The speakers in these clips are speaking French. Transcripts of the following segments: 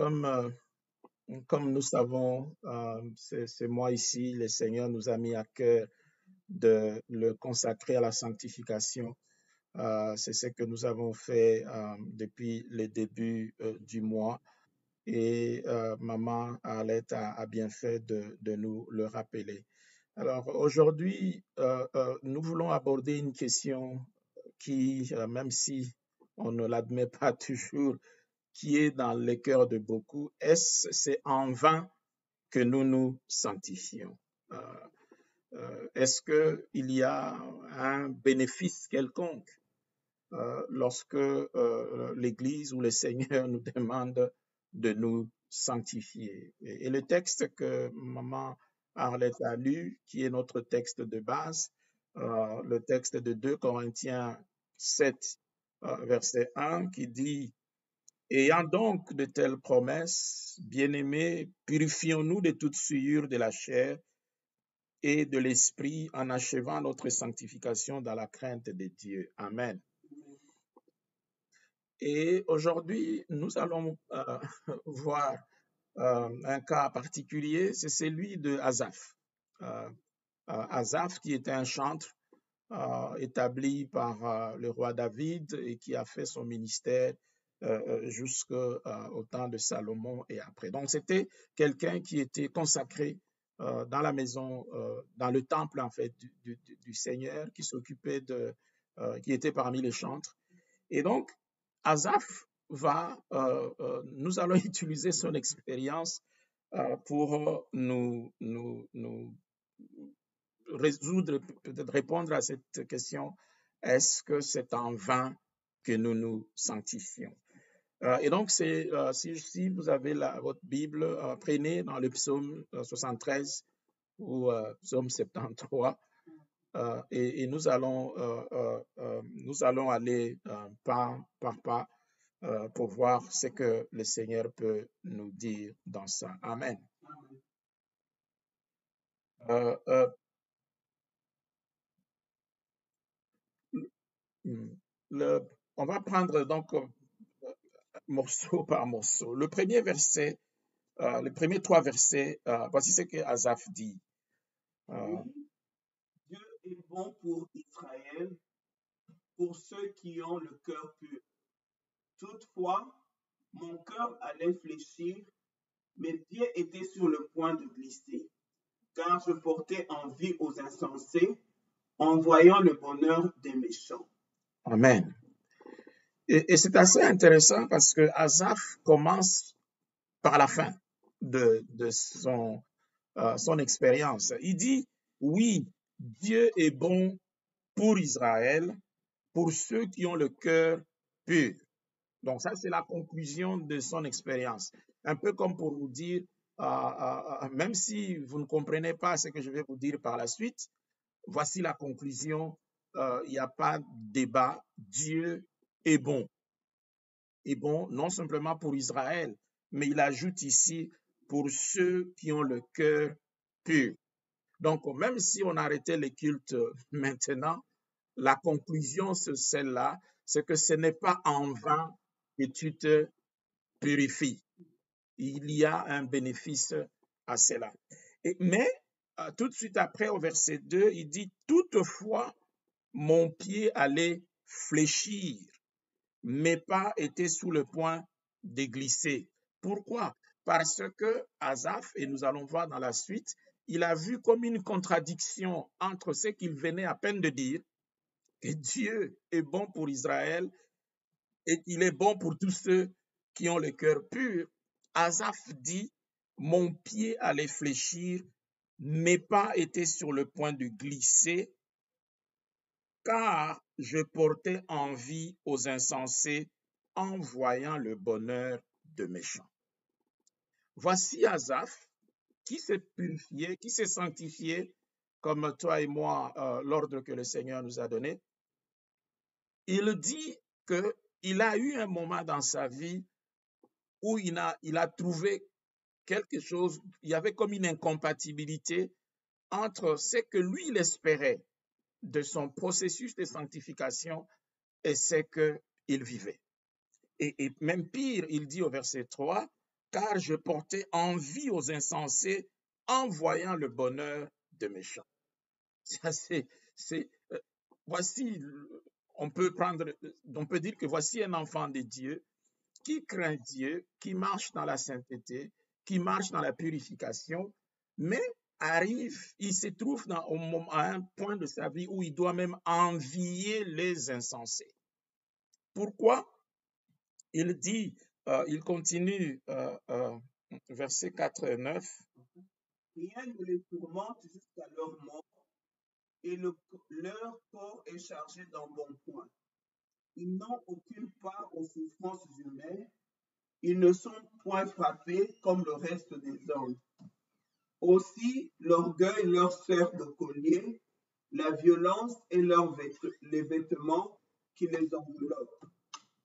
Comme, comme nous savons, ce mois ici, le Seigneur nous a mis à cœur de le consacrer à la sanctification. C'est ce que nous avons fait depuis le début du mois. Et Maman Arlette a bien fait de nous le rappeler. Alors aujourd'hui, nous voulons aborder une question qui, même si on ne l'admet pas toujours, qui est dans le cœur de beaucoup. C'est en vain que nous nous sanctifions? Est-ce qu'il y a un bénéfice quelconque lorsque l'Église ou le Seigneur nous demande de nous sanctifier? Et le texte que Maman Arlette a lu, qui est notre texte de base, le texte de 2 Corinthiens 7, verset 1, qui dit: ayant donc de telles promesses, bien-aimés, purifions-nous de toute souillure de la chair et de l'esprit en achevant notre sanctification dans la crainte de Dieu. Amen. Et aujourd'hui, nous allons voir un cas particulier, c'est celui de Asaph. Asaph, qui était un chantre établi par le roi David et qui a fait son ministère jusqu'au temps de Salomon et après. Donc, c'était quelqu'un qui était consacré dans la maison, dans le temple en fait du Seigneur, qui s'occupait qui était parmi les chantres. Et donc, Asaph nous allons utiliser son expérience pour nous résoudre, peut-être répondre à cette question, est-ce que c'est en vain que nous nous sanctifions? Et donc, si vous avez votre Bible, prenez dans le psaume 73 ou psaume 73, et nous allons aller pas par pas pour voir ce que le Seigneur peut nous dire dans ça. Amen. Euh, euh, on va prendre donc morceau par morceau. Le premier verset, les premiers 3 versets, voici ce que Asaph dit. Dieu est bon pour Israël, pour ceux qui ont le cœur pur. Toutefois, mon cœur allait fléchir, mes pieds étaient sur le point de glisser, car je portais envie aux insensés en voyant le bonheur des méchants. Amen. Et c'est assez intéressant parce que Asaph commence par la fin de son expérience. Il dit, oui, Dieu est bon pour Israël, pour ceux qui ont le cœur pur. Donc ça, c'est la conclusion de son expérience. Un peu comme pour vous dire, même si vous ne comprenez pas ce que je vais vous dire par la suite, voici la conclusion. Il n'y a pas de débat. Dieu est bon. Est bon non simplement pour Israël, mais il ajoute ici pour ceux qui ont le cœur pur. Donc, même si on arrêtait les cultes maintenant, la conclusion, c'est celle-là, c'est que ce n'est pas en vain que tu te purifies. Il y a un bénéfice à cela. Mais tout de suite après, au verset 2, il dit, toutefois, mon pied allait fléchir, mes pas étaient sous le point de glisser. Pourquoi? Parce que Asaph, et nous allons voir dans la suite, il a vu comme une contradiction entre ce qu'il venait à peine de dire, que Dieu est bon pour Israël et qu'il est bon pour tous ceux qui ont le cœur pur. Asaph dit, mon pied allait fléchir, mes pas étaient sur le point de glisser, car je portais envie aux insensés en voyant le bonheur de méchants. Voici Asaph qui s'est purifié, qui s'est sanctifié, comme toi et moi, l'ordre que le Seigneur nous a donné. Il dit qu'il a eu un moment dans sa vie où il a trouvé quelque chose, il y avait comme une incompatibilité entre ce que lui, il espérait de son processus de sanctification et ce qu'il vivait. Et même pire, il dit au verset 3, car je portais envie aux insensés en voyant le bonheur des méchants. Ça, voici, on peut dire que voici un enfant de Dieu qui craint Dieu, qui marche dans la sainteté, qui marche dans la purification, mais il se trouve à un point de sa vie où il doit même envier les insensés. Pourquoi? Il dit, il continue, versets 4 et 9. Rien ne les tourmente jusqu'à leur mort, et leur corps est chargé d'embonpoint. Ils n'ont aucune part aux souffrances humaines, ils ne sont point frappés comme le reste des hommes. Aussi, l'orgueil leur sert de collier, la violence et les vêtements qui les enveloppent.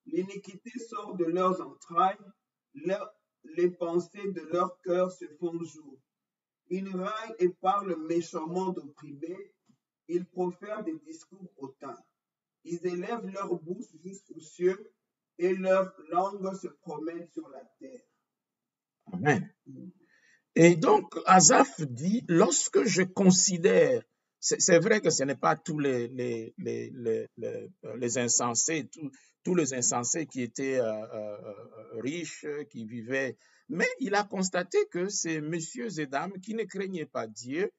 L'iniquité sort de leurs entrailles, les pensées de leur cœur se font jour. Ils raillent et parlent méchamment d'opprimés, ils profèrent des discours hautains. Ils élèvent leur bouche jusqu'aux cieux et leur langue se promène sur la terre. Amen. Et donc, Asaph dit, lorsque je considère, c'est vrai que ce n'est pas tous les insensés, tous les insensés qui étaient riches, qui vivaient, mais il a constaté que ces messieurs et dames qui ne craignaient pas Dieu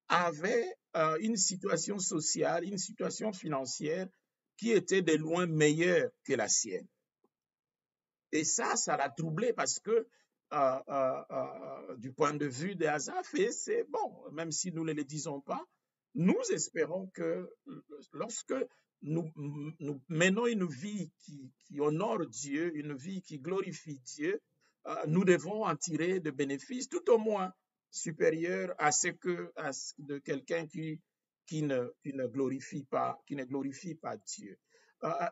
avaient une situation sociale, une situation financière qui était de loin meilleure que la sienne. Et ça l'a troublé parce que du point de vue de Asaph, et c'est bon, même si nous ne le disons pas, nous espérons que lorsque nous menons une vie qui honore Dieu, une vie qui glorifie Dieu, nous devons en tirer de bénéfices tout au moins supérieurs à ce de quelqu'un qui ne glorifie pas Dieu.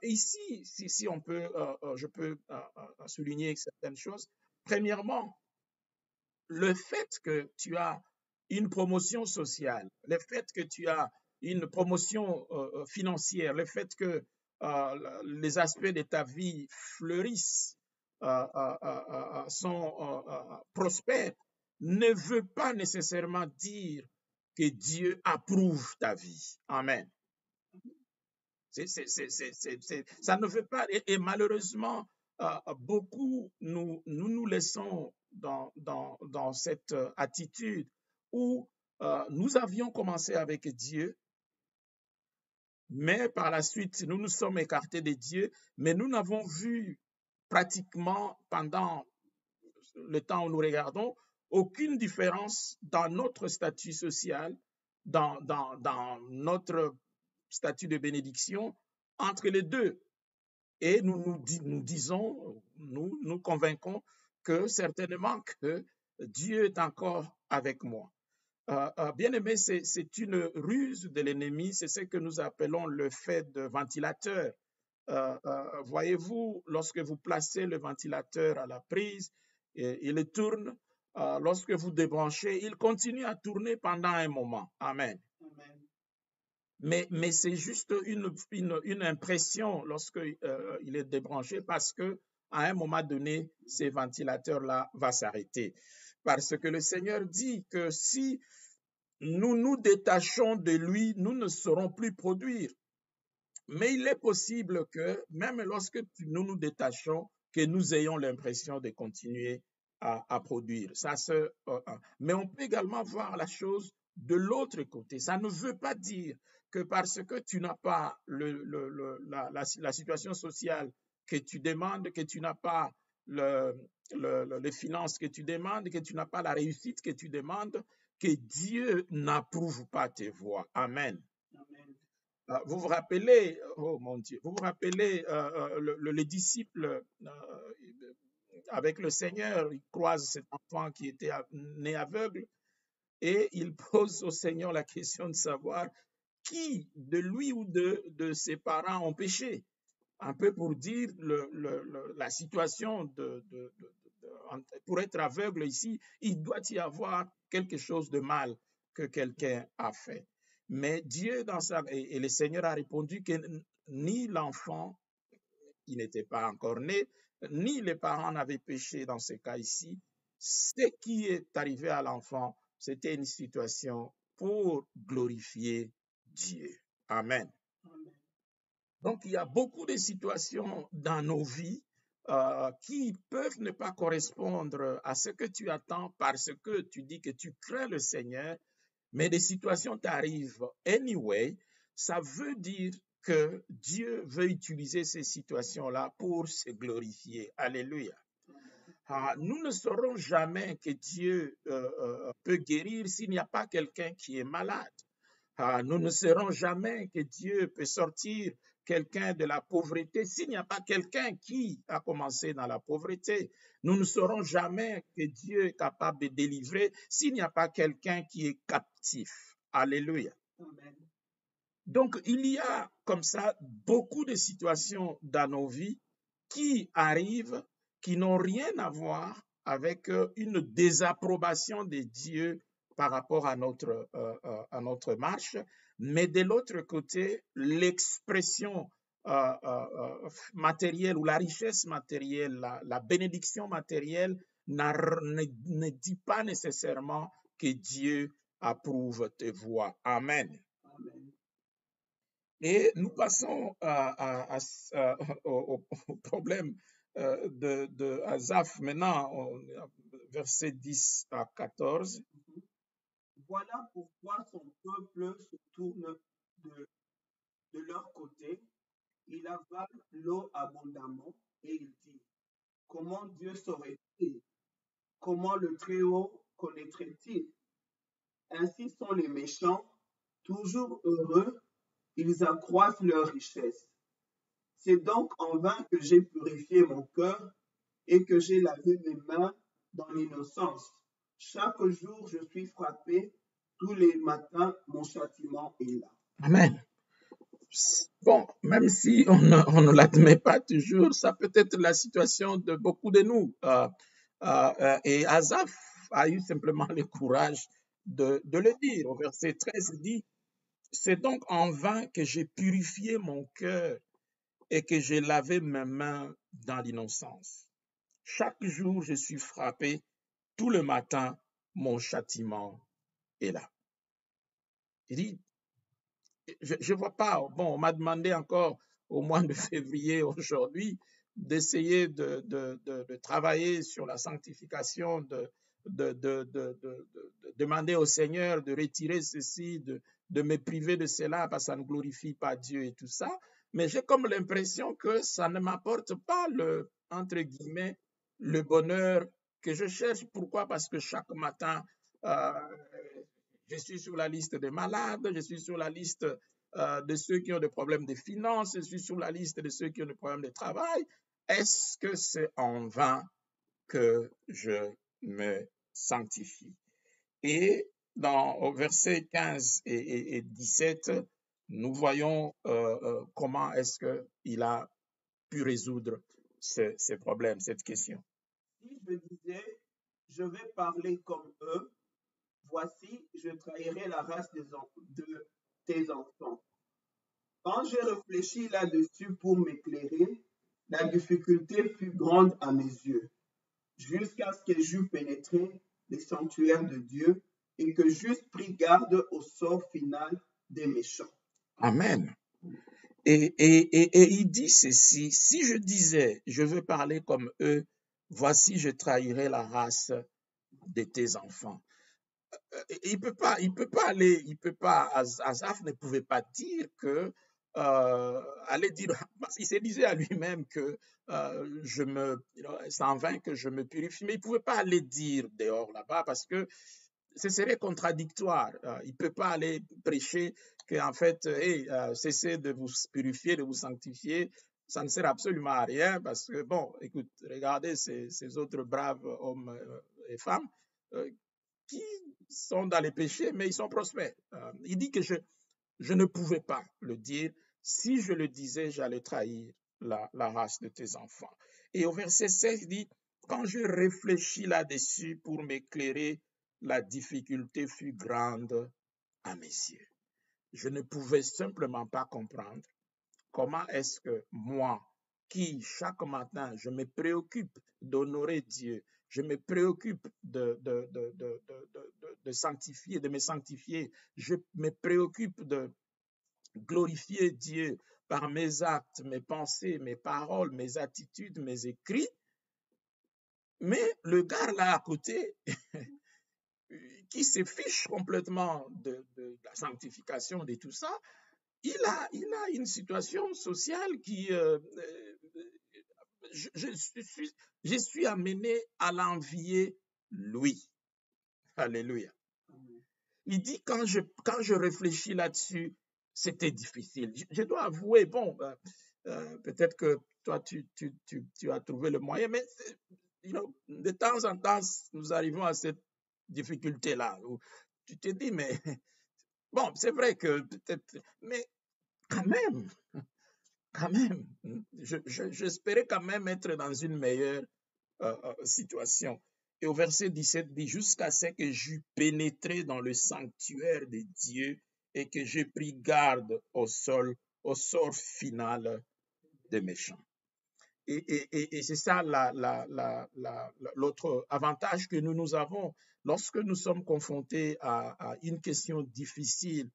Ici, si on peut, je peux souligner certaines choses. Premièrement, le fait que tu as une promotion sociale, le fait que tu as une promotion financière, le fait que les aspects de ta vie fleurissent, sont prospères, ne veut pas nécessairement dire que Dieu approuve ta vie. Amen. Ça ne veut pas, et malheureusement, beaucoup nous laissons dans cette attitude où nous avions commencé avec Dieu, mais par la suite, nous nous sommes écartés de Dieu, mais nous n'avons vu pratiquement pendant le temps où nous regardons aucune différence dans notre statut social, dans notre statut de bénédiction entre les deux. Et nous disons, nous convainquons que certainement que Dieu est encore avec moi. Bien aimé, c'est une ruse de l'ennemi, c'est ce que nous appelons le fait de ventilateur. Voyez-vous, lorsque vous placez le ventilateur à la prise, il tourne. Lorsque vous débranchez, il continue à tourner pendant un moment. Amen. Amen. Mais c'est juste une impression lorsque il est débranché parce que à un moment donné, ces ventilateurs-là vont s'arrêter. Parce que le Seigneur dit que si nous nous détachons de lui, nous ne saurons plus produire. Mais il est possible que même lorsque nous nous détachons, que nous ayons l'impression de continuer à produire. Mais on peut également voir la chose de l'autre côté. Ça ne veut pas dire que parce que tu n'as pas la situation sociale que tu demandes, que tu n'as pas les finances que tu demandes, que tu n'as pas la réussite que tu demandes, que Dieu n'approuve pas tes voies. Amen. Amen. Vous vous rappelez, oh mon Dieu, vous vous rappelez les disciples avec le Seigneur, ils croisent cet enfant qui était né aveugle et ils posent au Seigneur la question de savoir qui de lui ou de ses parents ont péché. Un peu pour dire la situation pour être aveugle ici, il doit y avoir quelque chose de mal que quelqu'un a fait. Mais Dieu, et le Seigneur a répondu que ni l'enfant, qui n'était pas encore né, ni les parents n'avaient péché dans ce cas ici. Ce qui est arrivé à l'enfant, c'était une situation pour glorifier Dieu. Amen. Amen. Donc, il y a beaucoup de situations dans nos vies qui peuvent ne pas correspondre à ce que tu attends parce que tu dis que tu crains le Seigneur, mais des situations t'arrivent anyway. Ça veut dire que Dieu veut utiliser ces situations-là pour se glorifier. Alléluia. Nous ne saurons jamais que Dieu peut guérir s'il n'y a pas quelqu'un qui est malade. Nous ne saurons jamais que Dieu peut sortir quelqu'un de la pauvreté s'il n'y a pas quelqu'un qui a commencé dans la pauvreté. Nous ne saurons jamais que Dieu est capable de délivrer s'il n'y a pas quelqu'un qui est captif. Alléluia. Amen. Donc, il y a comme ça beaucoup de situations dans nos vies qui arrivent, qui n'ont rien à voir avec une désapprobation de Dieu par rapport à notre marche, mais de l'autre côté, l'expression matérielle ou la richesse matérielle, la bénédiction matérielle ne dit pas nécessairement que Dieu approuve tes voies. Amen. Amen. Et nous passons au problème de Asaph maintenant, versets 10 à 14. Voilà pourquoi son peuple se tourne de leur côté. Il avale l'eau abondamment et il dit, comment Dieu saurait-il? Comment le Très-Haut connaîtrait-il? Ainsi sont les méchants, toujours heureux, ils accroissent leur richesse. C'est donc en vain que j'ai purifié mon cœur et que j'ai lavé mes mains dans l'innocence. Chaque jour, je suis frappé, tous les matins, mon châtiment est là. Amen. Bon, même si on ne l'admet pas toujours, ça peut être la situation de beaucoup de nous. Et Asaph a eu simplement le courage de le dire. Au verset 13, il dit, c'est donc en vain que j'ai purifié mon cœur et que j'ai lavé mes mains dans l'innocence. Chaque jour, je suis frappé. Tout le matin, mon châtiment est là. Il dit, je ne vois pas. Bon, on m'a demandé encore au mois de février aujourd'hui d'essayer de travailler sur la sanctification, de demander au Seigneur de retirer ceci, de me priver de cela parce que ça ne glorifie pas Dieu et tout ça. Mais j'ai comme l'impression que ça ne m'apporte pas entre guillemets, le bonheur que je cherche. Pourquoi? Parce que chaque matin, je suis sur la liste des malades, je suis sur la liste de ceux qui ont des problèmes de finances, je suis sur la liste de ceux qui ont des problèmes de travail. Est-ce que c'est en vain que je me sanctifie? Et au verset 15 et 17, nous voyons comment est-ce qu'il a pu résoudre ces problèmes, cette question. Si je disais, je vais parler comme eux, voici, je trahirai la race de tes enfants. Quand j'ai réfléchi là-dessus pour m'éclairer, la difficulté fut grande à mes yeux, jusqu'à ce que j'eus pénétré les sanctuaires de Dieu et que j'eusse pris garde au sort final des méchants. Amen. Et il dit ceci, si je disais, je veux parler comme eux, voici, je trahirai la race de tes enfants. Il peut pas aller, Asaph ne pouvait pas dire que, aller dire, parce qu'il se disait à lui-même que c'est en vain que je me purifie, mais il pouvait pas aller dire dehors là-bas parce que ce serait contradictoire. Il ne peut pas aller prêcher qu'en fait, cessez de vous purifier, de vous sanctifier. Ça ne sert absolument à rien parce que, bon, écoute, regardez ces autres braves hommes et femmes qui sont dans les péchés, mais ils sont prospères. Il dit que je ne pouvais pas le dire. Si je le disais, j'allais trahir la race de tes enfants. Et au verset 16, il dit, quand je réfléchis là-dessus pour m'éclairer, la difficulté fut grande à mes yeux. Je ne pouvais simplement pas comprendre comment est-ce que moi, qui, chaque matin, je me préoccupe d'honorer Dieu, je me préoccupe de sanctifier, de me sanctifier, je me préoccupe de glorifier Dieu par mes actes, mes pensées, mes paroles, mes attitudes, mes écrits. Mais le gars là à côté, qui se fiche complètement de la sanctification, de tout ça, il a une situation sociale qui, je suis amené à l'envier lui. Alléluia. Il dit, quand je réfléchis là-dessus, c'était difficile. Je dois avouer, bon, peut-être que toi, tu as trouvé le moyen, mais de temps en temps, nous arrivons à cette difficulté-là, où tu te dis, mais bon, c'est vrai que peut-être, mais quand même, j'espérais quand même être dans une meilleure situation. Et au verset 17 dit, jusqu'à ce que j'eus pénétré dans le sanctuaire de Dieu et que j'ai pris garde au sort final des méchants. Et c'est ça l'autre avantage que nous avons lorsque nous sommes confrontés à une question difficile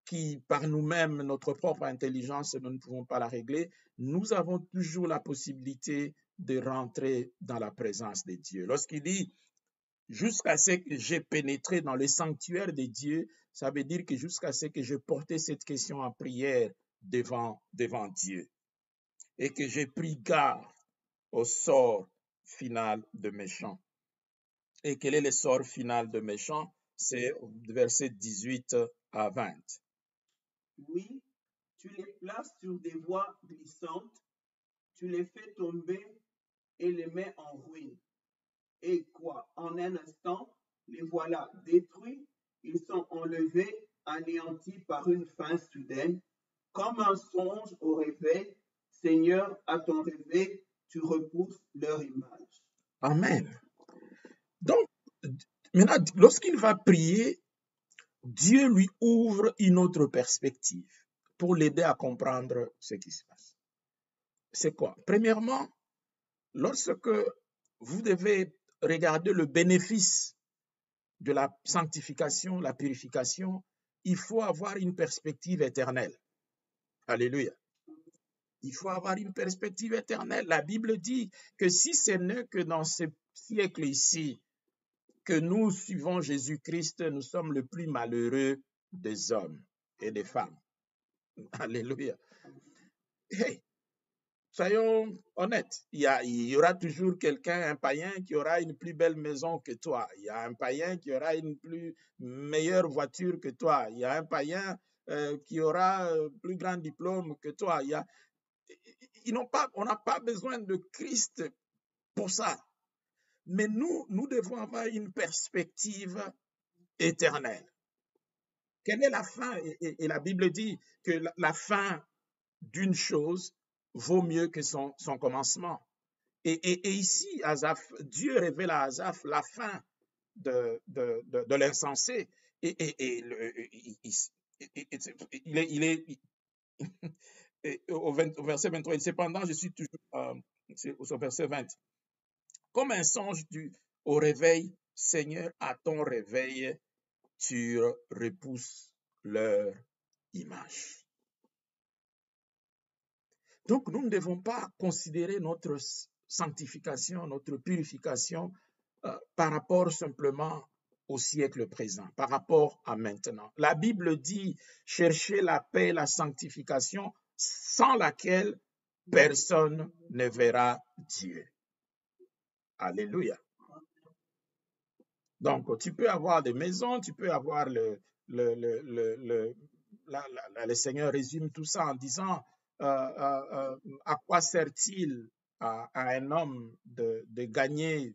qui, par nous-mêmes, notre propre intelligence, nous ne pouvons pas la régler. Nous avons toujours la possibilité de rentrer dans la présence de Dieu. Lorsqu'il dit jusqu'à ce que j'ai pénétré dans le sanctuaire de Dieu, ça veut dire que jusqu'à ce que j'ai porté cette question en prière devant Dieu et que j'ai pris garde au sort final de méchants. Et quel est le sort final de méchants? C'est verset 18 à 20. Oui, tu les places sur des voies glissantes, tu les fais tomber et les mets en ruine. Et quoi, en un instant, les voilà détruits, ils sont enlevés, anéantis par une fin soudaine, comme un songe au réveil. Seigneur, à ton réveil, tu repousses leur image. Amen. Donc, maintenant, lorsqu'il va prier, Dieu lui ouvre une autre perspective pour l'aider à comprendre ce qui se passe. C'est quoi? Premièrement, lorsque vous devez regarder le bénéfice de la sanctification, la purification, il faut avoir une perspective éternelle. Alléluia. Il faut avoir une perspective éternelle. La Bible dit que si ce n'est que dans ce siècle ici que nous suivons Jésus-Christ, nous sommes le plus malheureux des hommes et des femmes. Alléluia. Hey, soyons honnêtes, il y aura toujours quelqu'un, un païen qui aura une plus belle maison que toi. Il y a un païen qui aura une plus meilleure voiture que toi. Il y a un païen qui aura un plus grand diplôme que toi. On n'a pas besoin de Christ pour ça. Mais nous devons avoir une perspective éternelle. Quelle est la fin? Et la Bible dit que la fin d'une chose vaut mieux que son commencement. Et ici, Dieu révèle à Asaph la fin de l'insensé. Au verset 23, cependant, je suis toujours au verset 20. Comme un songe au réveil, Seigneur, à ton réveil, tu repousses leur image. Donc, nous ne devons pas considérer notre sanctification, notre purification par rapport simplement au siècle présent, par rapport à maintenant. La Bible dit, cherchez la paix, la sanctification, sans laquelle personne ne verra Dieu. Alléluia. Donc, tu peux avoir des maisons, tu peux avoir le Seigneur résume tout ça en disant, à quoi sert-il à un homme de gagner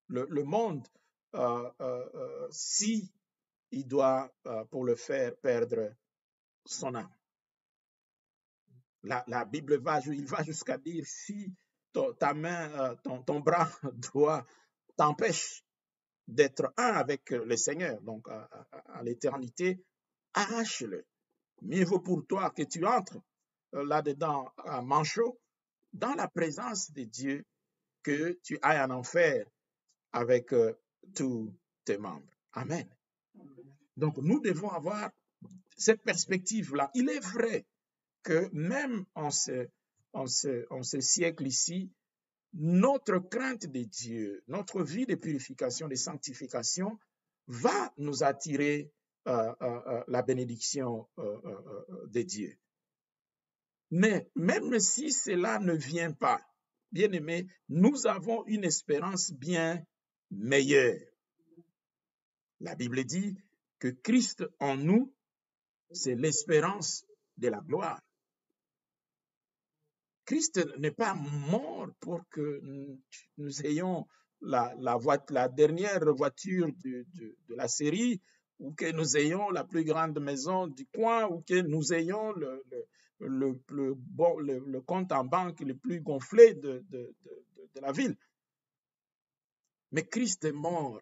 le monde si il doit, pour le faire, perdre son âme? La Bible il va jusqu'à dire, si ta main, ton bras droit t'empêche d'être un avec le Seigneur, donc à l'éternité, arrache-le. Mieux vaut pour toi que tu entres là-dedans à manchot, dans la présence de Dieu, que tu ailles en enfer avec tous tes membres. Amen. Donc, nous devons avoir cette perspective-là. Il est vrai que même en ce siècle ici, notre crainte de Dieu, notre vie de purification, de sanctification va nous attirer la bénédiction de Dieu. Mais même si cela ne vient pas, bien aimé, nous avons une espérance bien meilleure. La Bible dit que Christ en nous, c'est l'espérance de la gloire. Christ n'est pas mort pour que nous ayons la dernière voiture de la série, ou que nous ayons la plus grande maison du coin, ou que nous ayons le compte en banque le plus gonflé de la ville. Mais Christ est mort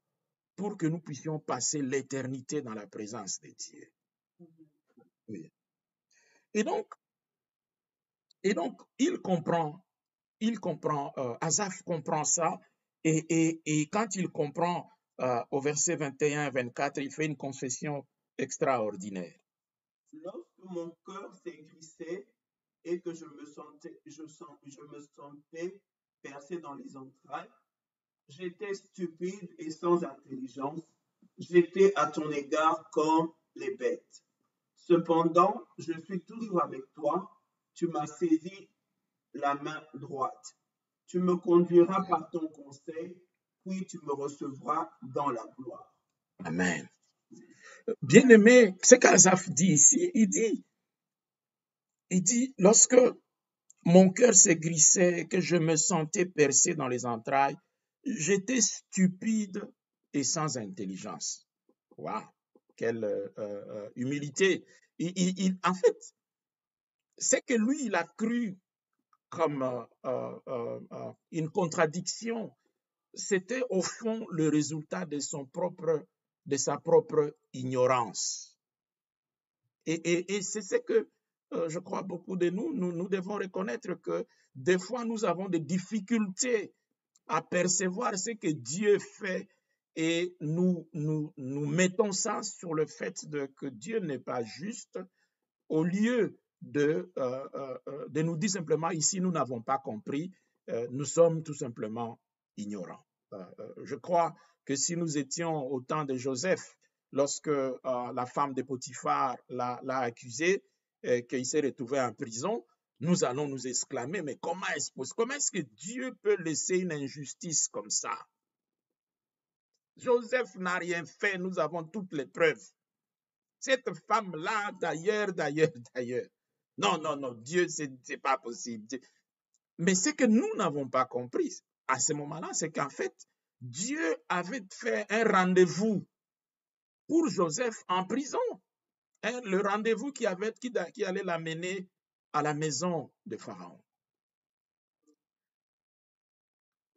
pour que nous puissions passer l'éternité dans la présence de Dieu. Oui. Et donc, il comprend, Asaph comprend ça, et quand il comprend au verset 21-24, il fait une confession extraordinaire. Lorsque mon cœur s'aigrissait et que je me sentais percé dans les entrailles, j'étais stupide et sans intelligence, j'étais à ton égard comme les bêtes. Cependant, je suis toujours avec toi, tu m'as saisi la main droite. Tu me conduiras par ton conseil, puis tu me recevras dans la gloire. Amen. Bien-aimé, ce qu'Asaph dit ici, il dit, lorsque mon cœur s'aigrissait, que je me sentais percé dans les entrailles, j'étais stupide et sans intelligence. Waouh, quelle humilité. En fait, c'est que lui, il a cru comme une contradiction. C'était au fond le résultat de sa propre ignorance. Et c'est ce que je crois beaucoup de nous devons reconnaître que des fois nous avons des difficultés à percevoir ce que Dieu fait, et nous mettons ça sur le fait que Dieu n'est pas juste, au lieu de nous dire simplement ici nous n'avons pas compris, nous sommes tout simplement ignorants. Je crois que si nous étions au temps de Joseph, lorsque la femme de Potiphar l'a accusé, qu'il s'est retrouvé en prison, nous allons nous exclamer, mais comment est-ce que Dieu peut laisser une injustice comme ça? Joseph n'a rien fait, nous avons toutes les preuves. Cette femme-là, d'ailleurs. Non, Dieu, c'est pas possible. Mais ce que nous n'avons pas compris à ce moment-là, c'est qu'en fait, Dieu avait fait un rendez-vous pour Joseph en prison. Le rendez-vous qui allait l'amener à la maison de Pharaon.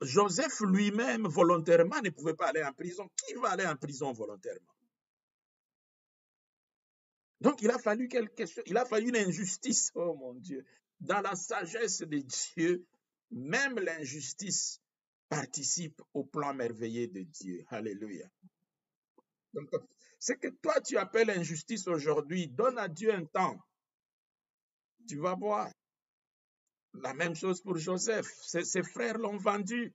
Joseph lui-même, volontairement, ne pouvait pas aller en prison. Qui va aller en prison volontairement? Donc, il a fallu quelque chose, il a fallu une injustice, oh mon Dieu. Dans la sagesse de Dieu, même l'injustice participe au plan merveilleux de Dieu. Alléluia. Donc, ce que toi tu appelles injustice aujourd'hui, donne à Dieu un temps. Tu vas voir. La même chose pour Joseph. Ses frères l'ont vendu.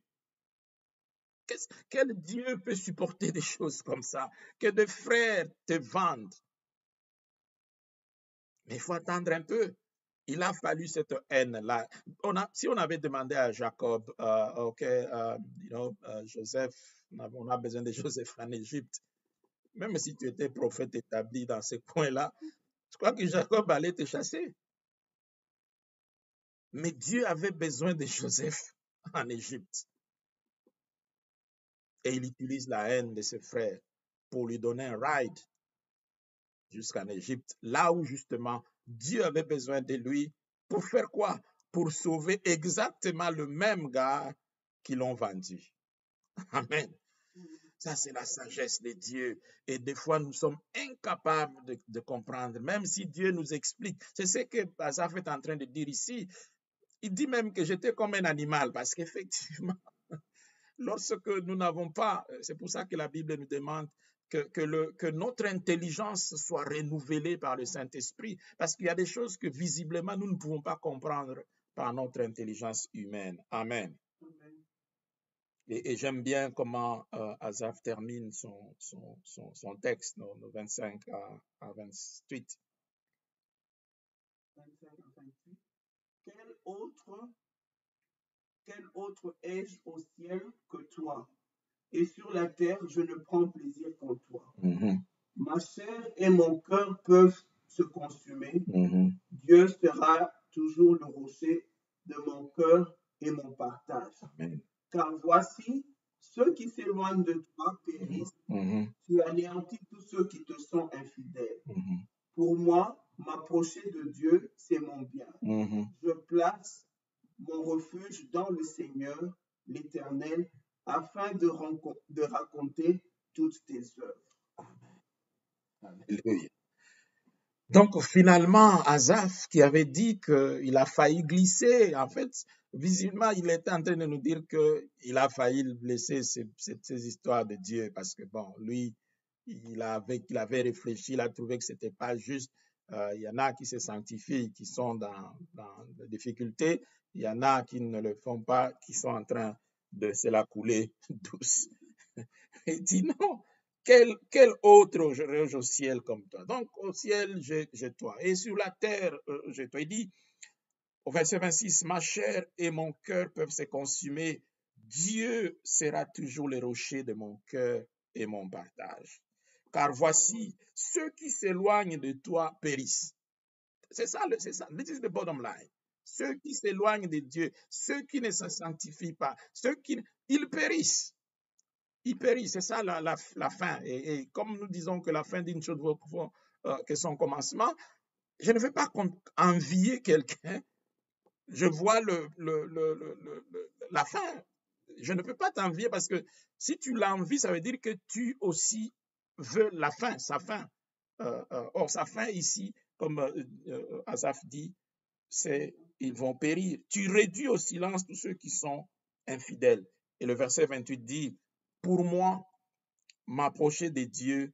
Quel Dieu peut supporter des choses comme ça? Que des frères te vendent. Mais il faut attendre un peu. Il a fallu cette haine-là. Si on avait demandé à Jacob, Joseph, on a besoin de Joseph en Égypte, même si tu étais prophète établi dans ce coin-là, je crois que Jacob allait te chasser. Mais Dieu avait besoin de Joseph en Égypte. Et il utilise la haine de ses frères pour lui donner un ride jusqu'en Égypte, là où justement Dieu avait besoin de lui pour faire quoi? Pour sauver exactement le même gars qui l'ont vendu. Amen. Ça, c'est la sagesse de Dieu. Et des fois, nous sommes incapables de comprendre, même si Dieu nous explique. C'est ce que Asaph est en train de dire ici. Il dit même que j'étais comme un animal, parce qu'effectivement, lorsque nous n'avons pas, c'est pour ça que la Bible nous demande que notre intelligence soit renouvelée par le Saint-Esprit, parce qu'il y a des choses que visiblement nous ne pouvons pas comprendre par notre intelligence humaine. Amen. Et j'aime bien comment Asaph termine son texte, de 25 à 28. 25 à 28. Quel autre ai-je au ciel que toi? Et sur la terre, je ne prends plaisir qu'en toi. Ma chair et mon cœur peuvent se consumer. Dieu sera toujours le rocher de mon cœur et mon partage. Amen. Car voici, ceux qui s'éloignent de toi périssent. Tu anéantis tous ceux qui te sont infidèles. Pour moi, m'approcher de Dieu, c'est mon bien. Je place mon refuge dans le Seigneur, l'Éternel, afin de raconter toutes tes œuvres. Alléluia. Donc, finalement, Asaph, qui avait dit qu'il a failli glisser, en fait, visiblement, il était en train de nous dire qu'il a failli blesser ces histoires de Dieu, parce que, bon, lui, il avait réfléchi, il a trouvé que c'était pas juste. Il y en a qui se sanctifient, qui sont dans des difficultés. Il y en a qui ne le font pas, qui sont en train de se la couler douce. Il dit non. Quel autre au ciel comme toi? Donc, au ciel, j'ai toi. Et sur la terre, j'ai toi. Il dit, au verset 26, ma chair et mon cœur peuvent se consumer. Dieu sera toujours le rocher de mon cœur et mon partage. Car voici, ceux qui s'éloignent de toi périssent. C'est ça. This is the bottom line. Ceux qui s'éloignent de Dieu, ceux qui ne se sanctifient pas, ils périssent. Il périt, c'est ça la fin. Et comme nous disons que la fin d'une chose vaut que son commencement, je ne veux pas envier quelqu'un. Je vois la fin. Je ne peux pas t'envier parce que si tu l'envies, ça veut dire que tu aussi veux la fin, sa fin. Or, sa fin ici, comme Asaph dit, c'est ils vont périr. Tu réduis au silence tous ceux qui sont infidèles. Et le verset 28 dit, pour moi, m'approcher de Dieu,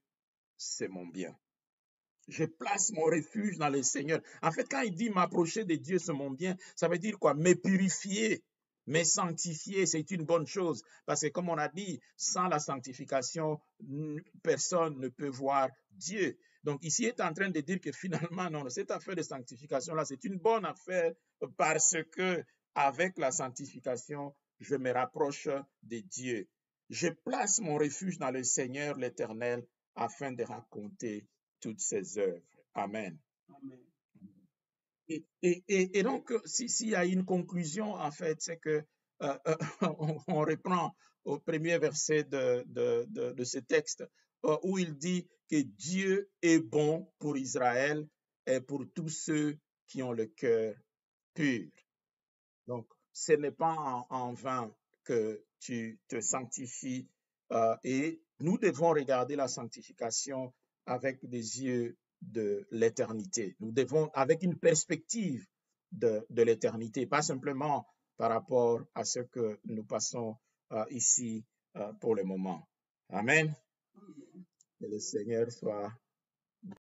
c'est mon bien. Je place mon refuge dans le Seigneur. En fait, quand il dit m'approcher de Dieu, c'est mon bien, ça veut dire quoi? Me purifier, me sanctifier, c'est une bonne chose. Parce que comme on a dit, sans la sanctification, personne ne peut voir Dieu. Donc ici, il est en train de dire que finalement, non, cette affaire de sanctification-là, c'est une bonne affaire parce que avec la sanctification, je me rapproche de Dieu. Je place mon refuge dans le Seigneur l'Éternel afin de raconter toutes ses œuvres. Amen. Amen. Et donc, s'il y a une conclusion, en fait, c'est que on reprend au premier verset de ce texte où il dit que Dieu est bon pour Israël et pour tous ceux qui ont le cœur pur. Donc, ce n'est pas en vain que tu te sanctifies et nous devons regarder la sanctification avec des yeux de l'éternité. Nous devons, avec une perspective de l'éternité, pas simplement par rapport à ce que nous passons ici pour le moment. Amen. Que le Seigneur soit